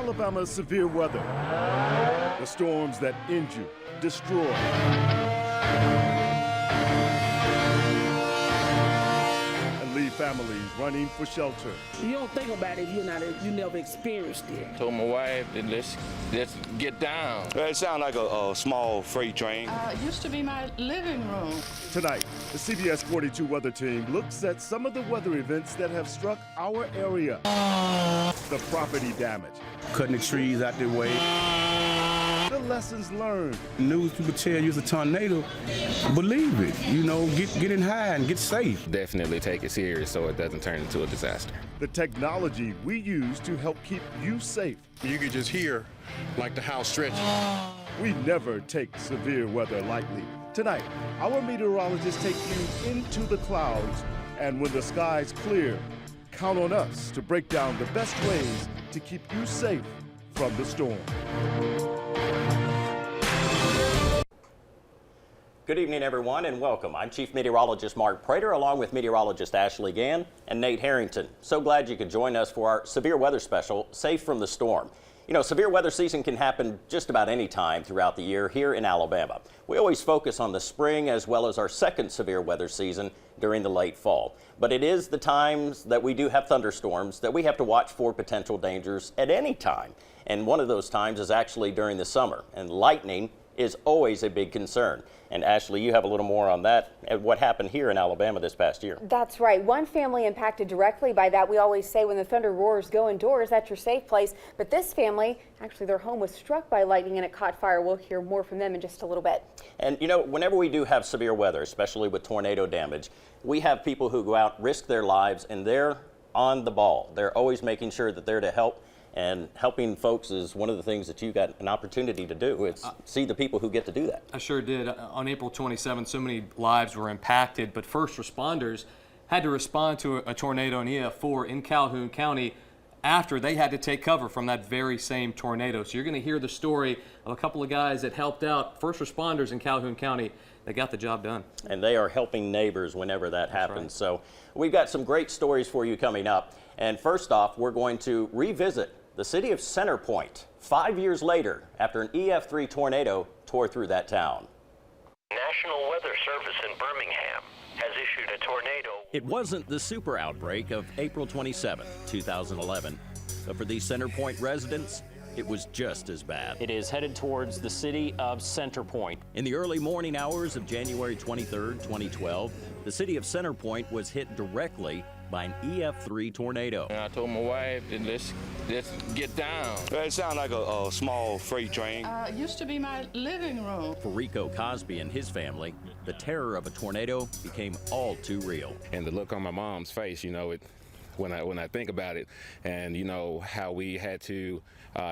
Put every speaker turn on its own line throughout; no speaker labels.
Alabama's severe weather. The storms that injure, destroy, and leave families running for shelter.
You don't think about it if you never experienced it.
Told my wife that let's get down.
Well, it sounds like a small freight train.
It used to be my living room.
Tonight, the CBS 42 weather team looks at some of the weather events that have struck our area. The property damage.
Cutting the trees out their way.
The lessons learned.
News people tell you it's a tornado, believe it. Get in high and get safe.
Definitely take it serious so it doesn't turn into a disaster.
The technology we use to help keep you safe.
You could just hear like the house stretching.
We never take severe weather lightly. Tonight, our meteorologists take you into the clouds, and when the skies clear, count on us to break down the best ways to keep you safe from the storm.
Good evening, everyone, and welcome. I'm Chief Meteorologist Mark Prater, along with meteorologist Ashley Gann and Nate Harrington. So glad you could join us for our severe weather special, Safe from the Storm. You know, severe weather season can happen just about any time throughout the year here in Alabama. We always focus on the spring as well as our second severe weather season during the late fall. But it is the times that we do have thunderstorms that we have to watch for potential dangers at any time. And one of those times is actually during the summer, and lightning is always a big concern. And Ashley, you have a little more on that and what happened here in Alabama this past year.
That's right. One family impacted directly by that. We always say when the thunder roars, go indoors. That's your safe place. But this family, actually their home was struck by lightning and it caught fire. We'll hear more from them in just a little bit.
And you know, whenever we do have severe weather, especially with tornado damage, we have people who go out, risk their lives, and they're on the ball. They're always making sure that they're to help. And helping folks is one of the things that you got an opportunity to do. It's see the people who get to do that.
I sure did. On April 27th, so many lives were impacted, but first responders had to respond to a tornado in EF4 in Calhoun County after they had to take cover from that very same tornado. So you're going to hear the story of a couple of guys that helped out first responders in Calhoun County. They got the job done. And they are helping neighbors whenever that happens. Right. So we've got some great stories for you coming up. And first off, we're going to revisit the city of Center Point 5 years later after an EF3 tornado tore through that town.
National Weather Service in Birmingham has issued a tornado.
It wasn't the super outbreak of April 27, 2011, but for these Center Point residents, it was just as bad.
It is headed towards the city of Center Point.
In the early morning hours of January 23, 2012, the city of Center Point was hit directly by an EF3 tornado.
And I told my wife that let's get down.
Well, it sounds like a small freight train.
It used to be my living room.
For Rico Cosby and his family, the terror of a tornado became all too real.
And the look on my mom's face, you know, when I think about it, and you know how we had to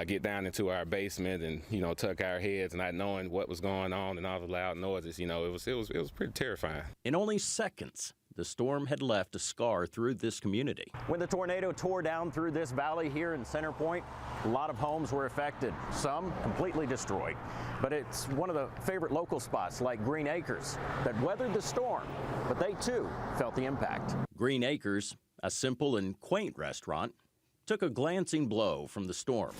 get down into our basement and tuck our heads, not knowing what was going on and all the loud noises. It was pretty terrifying.
In only seconds, the storm had left a scar through this community.
When the tornado tore down through this valley here in Center Point, a lot of homes were affected, some completely destroyed. But it's one of the favorite local spots like Green Acres that weathered the storm, but they too felt the impact.
Green Acres, a simple and quaint restaurant, took a glancing blow from the storm,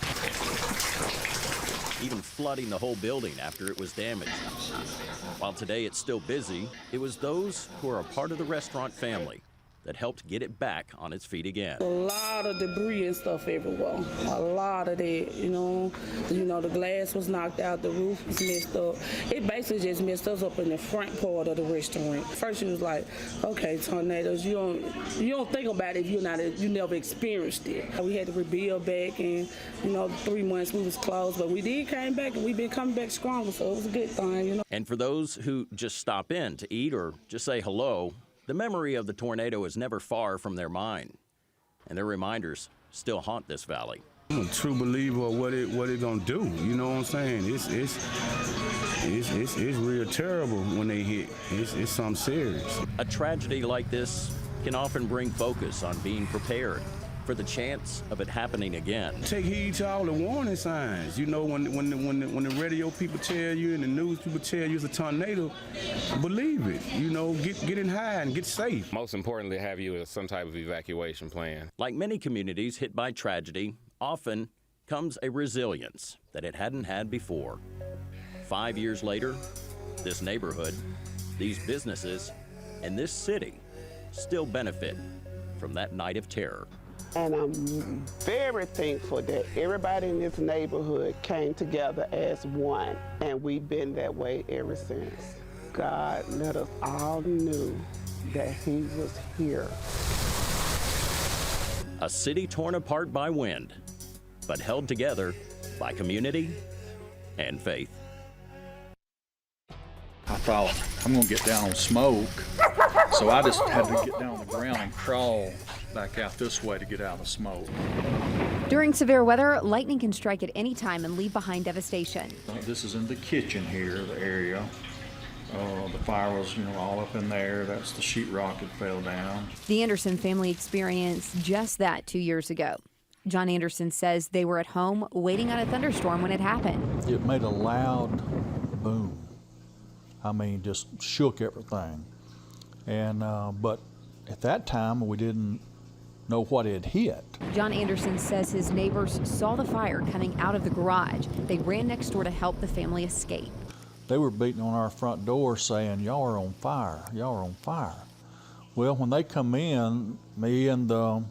even flooding the whole building after it was damaged. While today it's still busy, it was those who are a part of the restaurant family that helped get it back on its feet again.
A lot of debris and stuff everywhere. A lot of that, the glass was knocked out, the roof was messed up. It basically just messed us up in the front part of the restaurant. First, it was like, okay, tornadoes. You don't think about it if you never experienced it. We had to rebuild back, and 3 months we was closed, but we did came back, and we've been coming back stronger, so it was a good thing,
And for those who just stop in to eat or just say hello, the memory of the tornado is never far from their mind, and their reminders still haunt this valley.
I'm a true believer of what it gonna do. You know what I'm saying? It's real terrible when they hit. It's something serious.
A tragedy like this can often bring focus on being prepared for the chance of it happening again.
Take heed to all the warning signs. When the radio people tell you and the news people tell you it's a tornado, believe it. Get in high and get safe.
Most importantly, have you some type of evacuation plan.
Like many communities hit by tragedy, often comes a resilience that it hadn't had before. 5 years later, this neighborhood, these businesses, and this city still benefit from that night of terror.
And I'm very thankful that everybody in this neighborhood came together as one, and we've been that way ever since. God let us all know that He was here.
A city torn apart by wind, but held together by community and faith.
I thought, I'm gonna get down on smoke, so I just had to get down on the ground and crawl back out this way to get out of the smoke.
During severe weather, lightning can strike at any time and leave behind devastation.
This is in the kitchen here, the area. The fire was, all up in there. That's the sheetrock that fell down.
The Anderson family experienced just that 2 years ago. John Anderson says they were at home waiting on a thunderstorm when it happened.
It made a loud boom. I mean, just shook everything. And but at that time, we didn't know what it hit.
John Anderson says his neighbors saw the fire coming out of the garage. They ran next door to help the family escape.
They were beating on our front door saying, y'all are on fire, y'all are on fire. Well, when they come in, me and the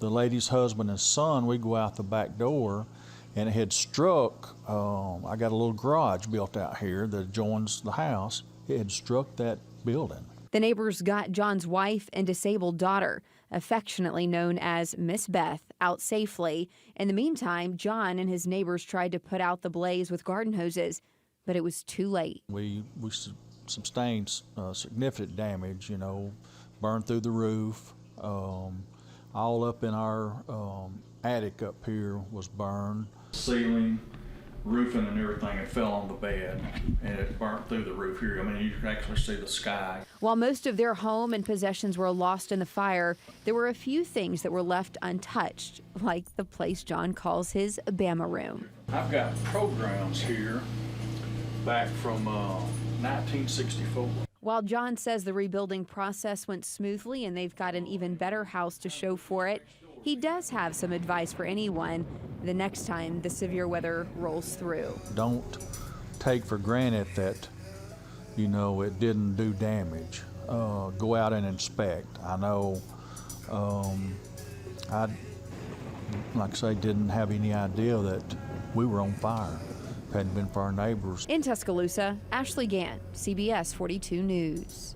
lady's husband and son, we go out the back door, and it had struck, I got a little garage built out here that joins the house. It had struck that building.
The neighbors got John's wife and disabled daughter, affectionately known as Miss Beth, out safely. In the meantime, John and his neighbors tried to put out the blaze with garden hoses, but it was too late.
We sustained significant damage, burned through the roof. All up in our attic up here was burned. Ceiling, roofing and everything, it fell on the bed and it burnt through the roof here. I mean, you can actually see the sky.
While most of their home and possessions were lost in the fire, there were a few things that were left untouched, like the place John calls his Bama room.
I've got programs here back from 1964.
While John says the rebuilding process went smoothly and they've got an even better house to show for it, he does have some advice for anyone the next time the severe weather rolls through.
Don't take for granted that, it didn't do damage. Go out and inspect. I know, I, like I say, didn't have any idea that we were on fire. If it hadn't been for our neighbors.
In Tuscaloosa, Ashley Gant, CBS 42 News.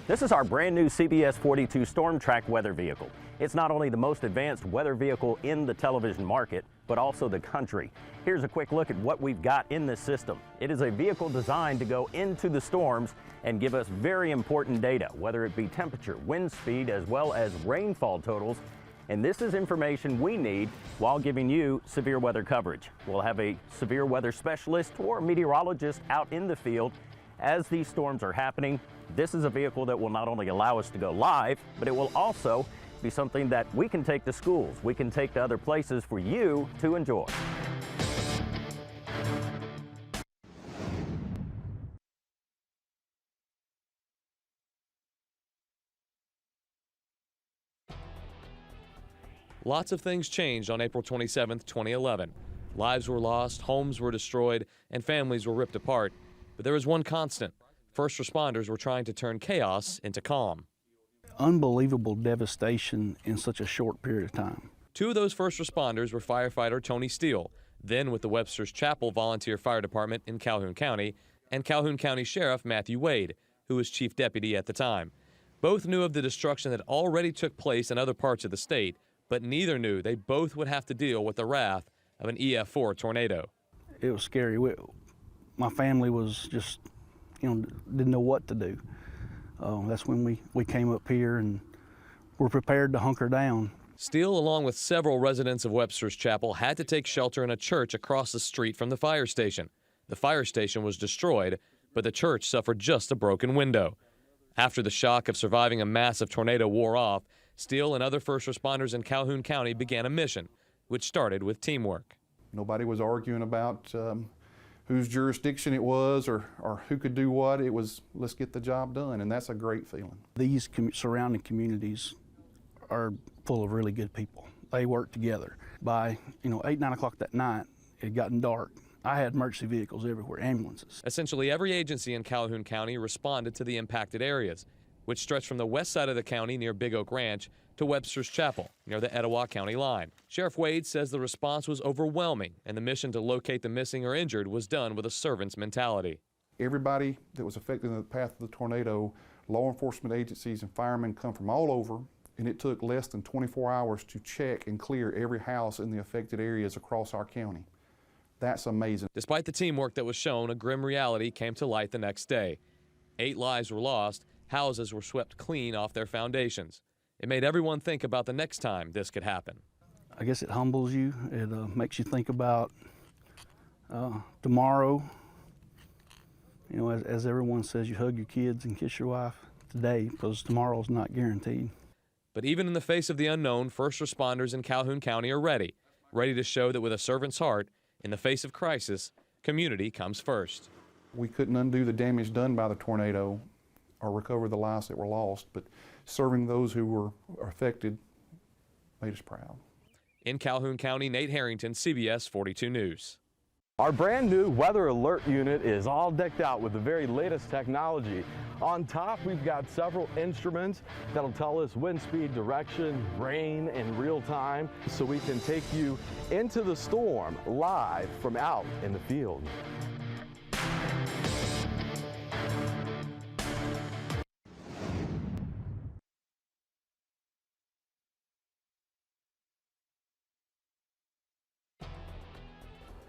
This is our brand new CBS 42 Storm Track weather vehicle. It's not only the most advanced weather vehicle in the television market, but also the country. Here's a quick look at what we've got in this system. It is a vehicle designed to go into the storms and give us very important data, whether it be temperature, wind speed, as well as rainfall totals. And this is information we need while giving you severe weather coverage. We'll have a severe weather specialist or meteorologist out in the field as these storms are happening. This is a vehicle that will not only allow us to go live, but it will also be something that we can take to schools, we can take to other places for you to enjoy.
Lots of things changed on April 27, 2011. Lives were lost, homes were destroyed, and families were ripped apart. But there was one constant. First responders were trying to turn chaos into calm.
Unbelievable devastation in such a short period of time.
Two of those first responders were firefighter Tony Steele, then with the Webster's Chapel Volunteer Fire Department in Calhoun County, and Calhoun County Sheriff Matthew Wade, who was chief deputy at the time. Both knew of the destruction that already took place in other parts of the state, but neither knew they both would have to deal with the wrath of an EF4 tornado.
It was scary. My family was just, didn't know what to do. That's when we came up here and were prepared to hunker down.
Steele, along with several residents of Webster's Chapel, had to take shelter in a church across the street from the fire station. The fire station was destroyed, but the church suffered just a broken window. After the shock of surviving a massive tornado wore off, Steele and other first responders in Calhoun County began a mission, which started with teamwork.
Nobody was arguing about whose jurisdiction it was or who could do what. It was, let's get the job done, and that's a great feeling.
These surrounding communities are full of really good people. they work together. By 8, 9 o'clock that night, it had gotten dark. I had emergency vehicles everywhere, ambulances.
Essentially every agency in Calhoun County responded to the impacted areas, which stretch from the west side of the county near Big Oak Ranch to Webster's Chapel near the Etowah County line. Sheriff Wade says the response was overwhelming and the mission to locate the missing or injured was done with a servant's mentality.
Everybody that was affected in the path of the tornado, law enforcement agencies and firemen come from all over, and it took less than 24 hours to check and clear every house in the affected areas across our county. That's amazing.
Despite the teamwork that was shown, a grim reality came to light the next day. 8 lives were lost, houses were swept clean off their foundations. It made everyone think about the next time this could happen.
I guess it humbles you. It makes you think about tomorrow. As everyone says, you hug your kids and kiss your wife today because tomorrow's not guaranteed.
But even in the face of the unknown, first responders in Calhoun County are ready to show that with a servant's heart, in the face of crisis, community comes first.
We couldn't undo the damage done by the tornado or recover the lives that were lost, but serving those who were affected made us proud.
In Calhoun County, Nate Harrington, CBS 42 News.
Our brand new weather alert unit is all decked out with the very latest technology. On top, we've got several instruments that'll tell us wind speed, direction, rain in real time, so we can take you into the storm live from out in the field.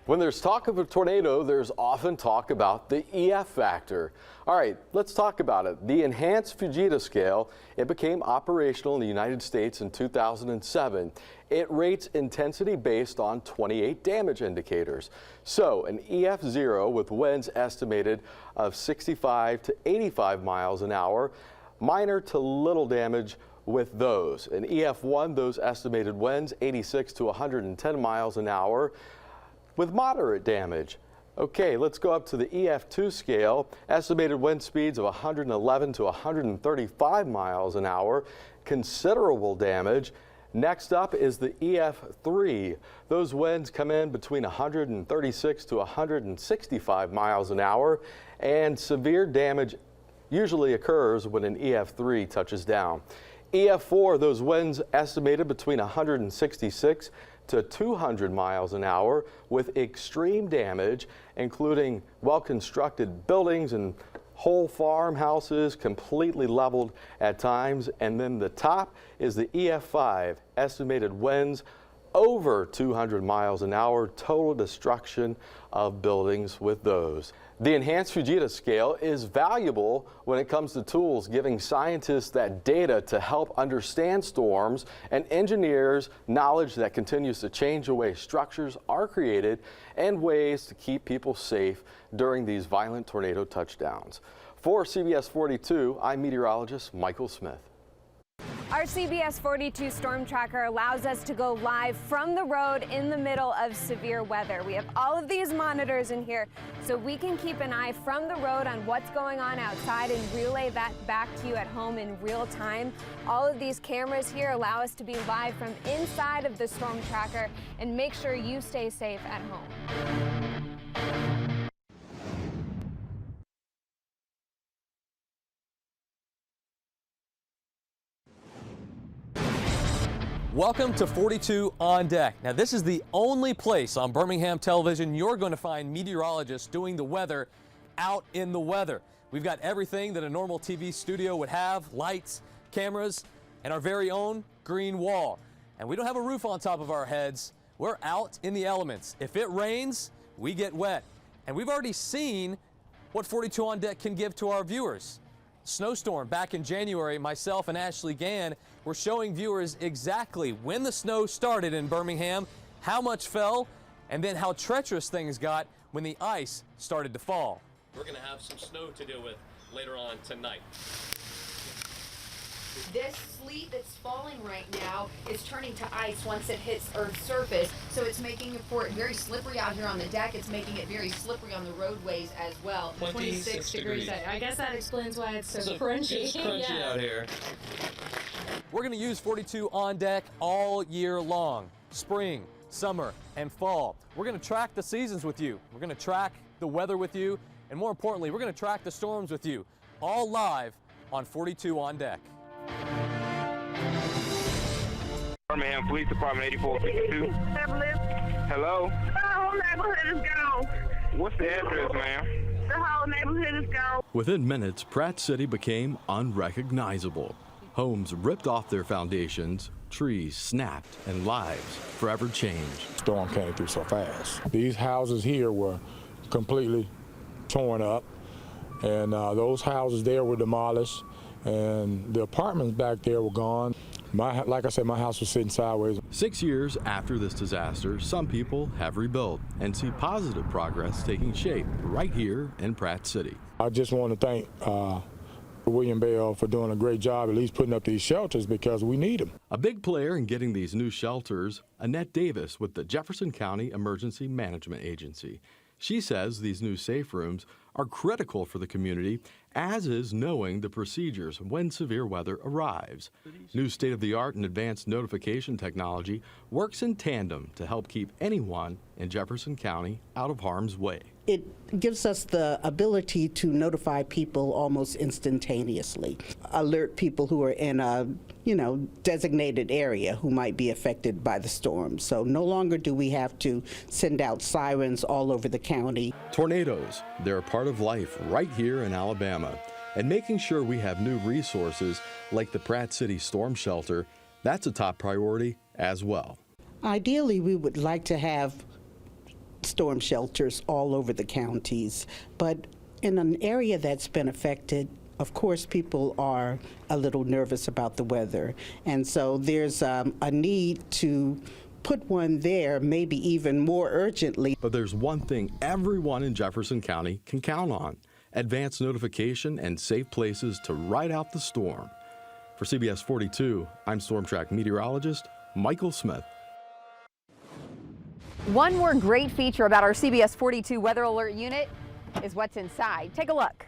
When there's talk of a tornado, there's often talk about the EF factor. All right, let's talk about it. The enhanced Fujita scale, it became operational in the United States in 2007. It rates intensity based on 28 damage indicators. So an EF0 with winds estimated of 65 to 85 miles an hour, minor to little damage with those. An EF1, those estimated winds 86 to 110 miles an hour, with moderate damage. Okay, let's go up to the EF2 scale. Estimated wind speeds of 111 to 135 miles an hour. Considerable damage. Next up is the EF3. Those winds come in between 136 to 165 miles an hour, and severe damage usually occurs when an EF3 touches down. EF4, those winds estimated between 166 to 200 miles an hour with extreme damage, including well-constructed buildings and whole farmhouses completely leveled at times. And then the top is the EF5, estimated winds over 200 miles an hour, total destruction of buildings with those. The enhanced Fujita scale is valuable when it comes to tools, giving scientists that data to help understand storms and engineers knowledge that continues to change the way structures are created and ways to keep people safe during these violent tornado touchdowns. For CBS 42, I'm meteorologist Michael Smith.
Our CBS 42 storm tracker allows us to go live from the road in the middle of severe weather. We have all of these monitors in here so we can keep an eye from the road on what's going on outside and relay that back to you at home in real time. All of these cameras here allow us to be live from inside of the storm tracker and make sure you stay safe at home.
Welcome to 42 On Deck. Now, this is the only place on Birmingham television you're going to find meteorologists doing the weather out in the weather. We've got everything that a normal TV studio would have, lights, cameras, and our very own green wall. And we don't have a roof on top of our heads. We're out in the elements. If it rains, we get wet. And we've already seen what 42 On Deck can give to our viewers. Snowstorm back in January, myself and Ashley Gann were showing viewers exactly when the snow started in Birmingham, how much fell, and then how treacherous things got when the ice started to fall. We're going to have some snow to deal with later on tonight.
This sleet that's falling right now is turning to ice once it hits Earth's surface, so it's making it very slippery out here on the deck. It's making it very slippery on the roadways as well.
26 degrees.
I guess that explains why it's so crunchy.
It's crunchy out here. We're going to use 42 on deck all year long, spring, summer, and fall. We're going to track the seasons with you. We're going to track the weather with you, and more importantly, we're going to track the storms with you, all live on 42 on deck.
Birmingham Police Department 8452. Hello?
The whole neighborhood is gone.
What's the address, ma'am?
The whole neighborhood is gone.
Within minutes, Pratt City became unrecognizable. Homes ripped off their foundations, trees snapped, and lives forever changed.
Storm came through so fast. These houses here were completely torn up, and those houses there were demolished, and the apartments back there were gone. Like I said, my house was sitting sideways.
6 years after this disaster, some people have rebuilt and see positive progress taking shape right here in Pratt City.
I just want to thank William Bell for doing a great job at least putting up these shelters because we need them.
A big player in getting these new shelters, Annette Davis with the Jefferson County Emergency Management Agency. She says these new safe rooms are critical for the community, as is knowing the procedures when severe weather arrives. New state-of-the-art and advanced notification technology works in tandem to help keep anyone in Jefferson County out of harm's way.
It gives us the ability to notify people almost instantaneously, alert people who are in a designated area who might be affected by the storm. So no longer do we have to send out sirens all over the county.
Tornadoes, they're a part of life right here in Alabama. And making sure we have new resources like the Pratt City Storm Shelter, that's a top priority as well.
Ideally, we would like to have storm shelters all over the counties, but in an area that's been affected, of course, people are a little nervous about the weather, and so there's a need to put one there, maybe even more urgently.
But there's one thing everyone in Jefferson County can count on: advance notification and safe places to ride out the storm. For CBS 42, I'm Storm Track meteorologist Michael Smith.
One more great feature about our CBS 42 Weather Alert unit is what's inside. Take a look.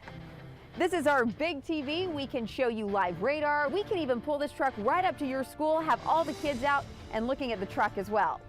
This is our big TV. We can show you live radar. We can even pull this truck right up to your school, have all the kids out and looking at the truck as well.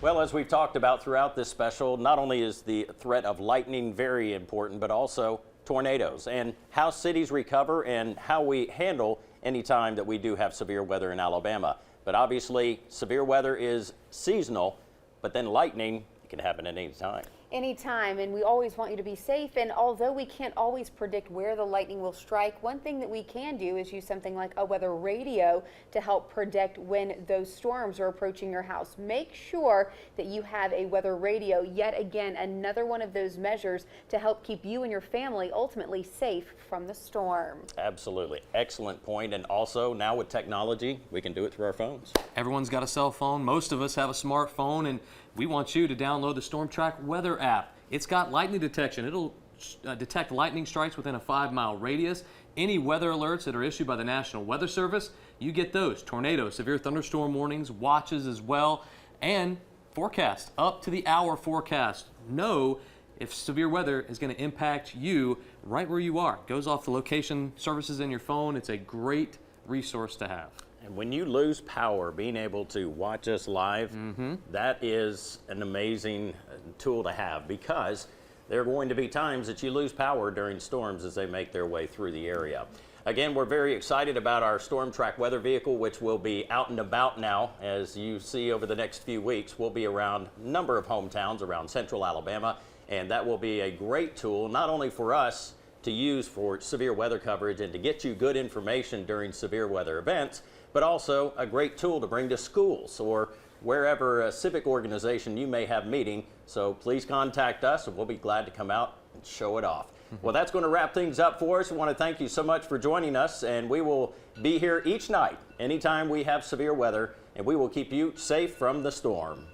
Well, as we've talked about throughout this special, not only is the threat of lightning very important, but also tornadoes and how cities recover and how we handle any time that we do have severe weather in Alabama. But obviously, severe weather is seasonal, but then lightning can happen at any time.
Anytime, and we always want you to be safe. And although we can't always predict where the lightning will strike, one thing that we can do is use something like a weather radio to help predict when those storms are approaching your house. Make sure that you have a weather radio. Yet again, another one of those measures to help keep you and your family ultimately safe from the storm.
Absolutely. Excellent point. And also now with technology, we can do it through our phones.
Everyone's got a cell phone. Most of us have a smartphone, and we want you to download the Storm Track Weather app. It's got lightning detection. It'll detect lightning strikes within a 5-mile radius. Any weather alerts that are issued by the National Weather Service, you get those. Tornadoes, severe thunderstorm warnings, watches as well, and forecast, up to the hour forecast. Know if severe weather is going to impact you right where you are. It goes off the location services in your phone. It's a great resource to have.
And when you lose power, being able to watch us live, that is an amazing tool to have, because there are going to be times that you lose power during storms as they make their way through the area. Again, we're very excited about our Storm Track weather vehicle, which will be out and about now. As you see over the next few weeks, we'll be around a number of hometowns around central Alabama, and that will be a great tool, not only for us to use for severe weather coverage and to get you good information during severe weather events, but also a great tool to bring to schools or wherever a civic organization you may have meeting. So please contact us and we'll be glad to come out and show it off. Well, that's going to wrap things up for us. I want to thank you so much for joining us, and we will be here each night anytime we have severe weather, and we will keep you safe from the storm.